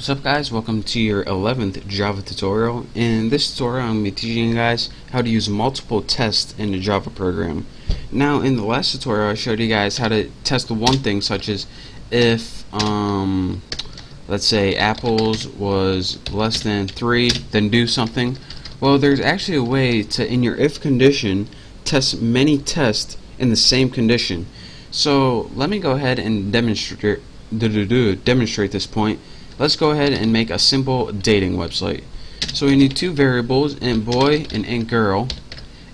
What's up guys, welcome to your 11th Java tutorial. In this tutorial I'm going to be teaching you guys how to use multiple tests in the Java program. Now in the last tutorial I showed you guys how to test one thing, such as if let's say apples was less than 3, then do something. Well, there's actually a way to, in your if condition, test many tests in the same condition. So let me go ahead and demonstrate this point. Let's go ahead and make a simple dating website. So we need two variables, int boy and int girl.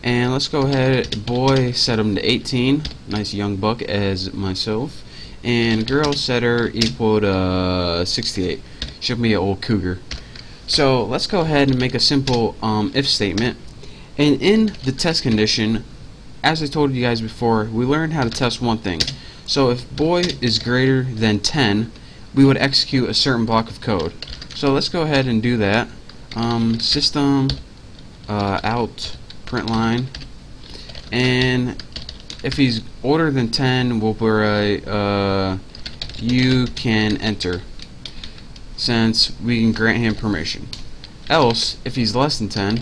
And let's go ahead, boy set him to 18, nice young buck as myself. And girl set her equal to 68, should be an old cougar. So let's go ahead and make a simple if statement. And in the test condition, as I told you guys before, we learned how to test one thing. So if boy is greater than 10, we would execute a certain block of code. So let's go ahead and do that. System out println, and if he's older than 10, we'll write you can enter, since we can grant him permission. Else, if he's less than 10,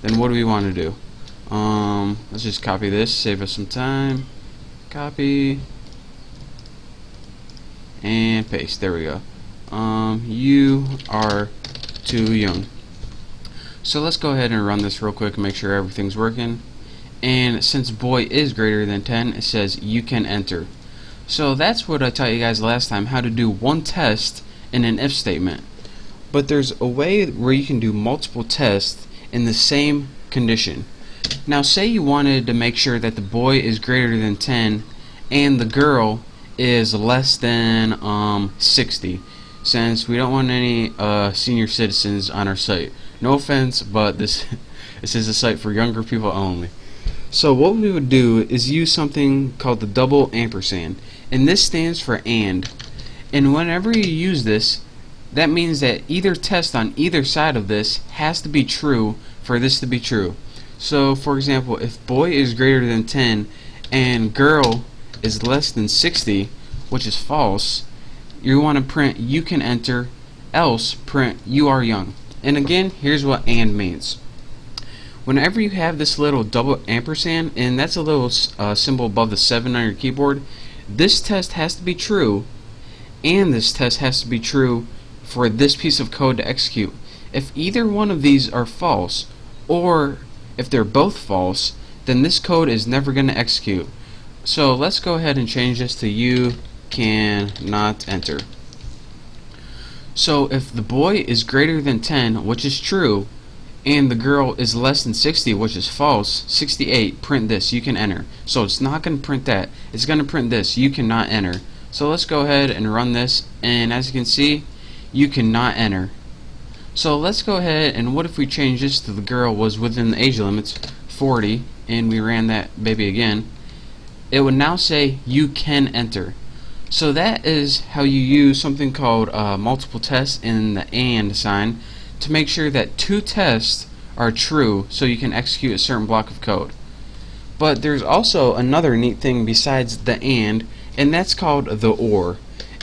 then what do we want to do? Let's just copy this, save us some time. Copy and paste. There we go. You are too young. So let's go ahead and run this real quick and make sure everything's working. And since boy is greater than 10, it says you can enter. So that's what I taught you guys last time, how to do one test in an if statement. But there's a way where you can do multiple tests in the same condition. Now say you wanted to make sure that the boy is greater than 10 and the girl is less than 60, since we don't want any senior citizens on our site. No offense, but this is a site for younger people only. So what we would do is use something called the double ampersand, and this stands for and whenever you use this, that means that either test on either side of this has to be true for this to be true. So for example, if boy is greater than 10 and girl is less than 60, which is false, you want to print you can enter, else print you are young. And again, here's what and means. Whenever you have this little double ampersand, and that's a little symbol above the 7 on your keyboard, this test has to be true, and this test has to be true for this piece of code to execute. If either one of these are false, or if they're both false, then this code is never going to execute. So let's go ahead and change this to you cannot enter. So if the boy is greater than 10, which is true, and the girl is less than 60, which is false, 68, print this, you can enter. So it's not going to print that, it's going to print this, you cannot enter. So let's go ahead and run this, and as you can see, you cannot enter. So let's go ahead, and what if we change this to the girl was within the age limits, 40, and we ran that baby again. It would now say you can enter. So that is how you use something called multiple tests in the and sign to make sure that two tests are true so you can execute a certain block of code. But there's also another neat thing besides the and that's called the or.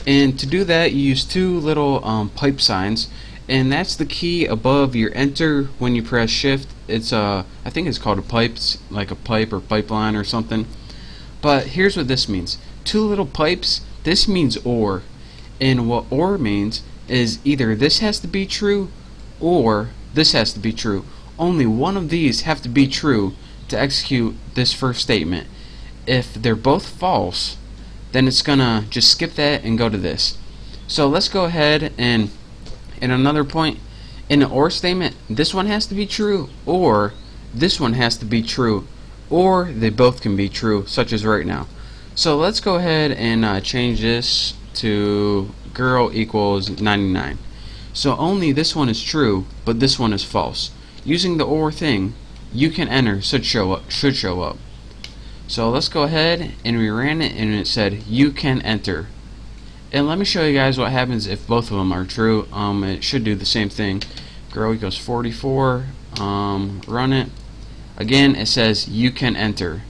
And to do that, you use two little pipe signs, and that's the key above your enter when you press shift. It's I think it's called a pipe, it's like a pipe or pipeline or something. But here's what this means. Two little pipes, this means or. And what or means is either this has to be true or this has to be true. Only one of these have to be true to execute this first statement. If they're both false, then it's gonna just skip that and go to this. So let's go ahead and in another point, in the or statement, this one has to be true, or this one has to be true, or they both can be true, such as right now. So let's go ahead and change this to girl equals 99. So only this one is true, but this one is false. Using the or thing, you can enter should show up. So let's go ahead, and we ran it, and it said you can enter. And let me show you guys what happens if both of them are true. It should do the same thing. Girl equals 44. Run it. Again, it says you can enter.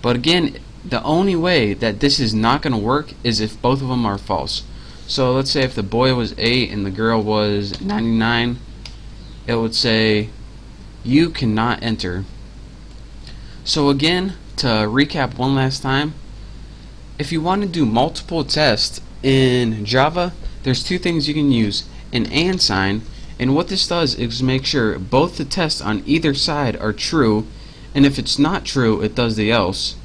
But again, the only way that this is not going to work is if both of them are false. So let's say if the boy was 8 and the girl was 99, it would say you cannot enter. So again, to recap one last time, if you want to do multiple tests in Java, there's two things you can use: an and sign, and what this does is make sure both the tests on either side are true, and if it's not true, it does the else.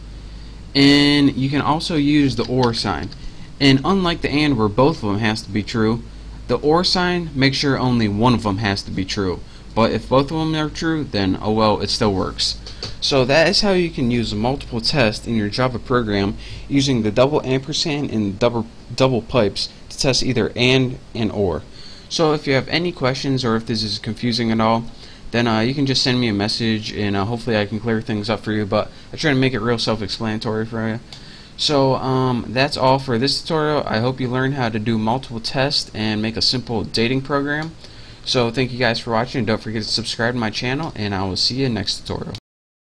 And you can also use the or sign. And unlike the and where both of them has to be true, the or sign makes sure only one of them has to be true. But if both of them are true, then oh well, it still works. So that is how you can use multiple tests in your Java program using the double ampersand and double pipes to test either and or. So if you have any questions or if this is confusing at all, then you can just send me a message and hopefully I can clear things up for you, but I try to make it real self-explanatory for you. So that's all for this tutorial. I hope you learned how to do multiple tests and make a simple dating program. So thank you guys for watching, and don't forget to subscribe to my channel, and I will see you in the next tutorial.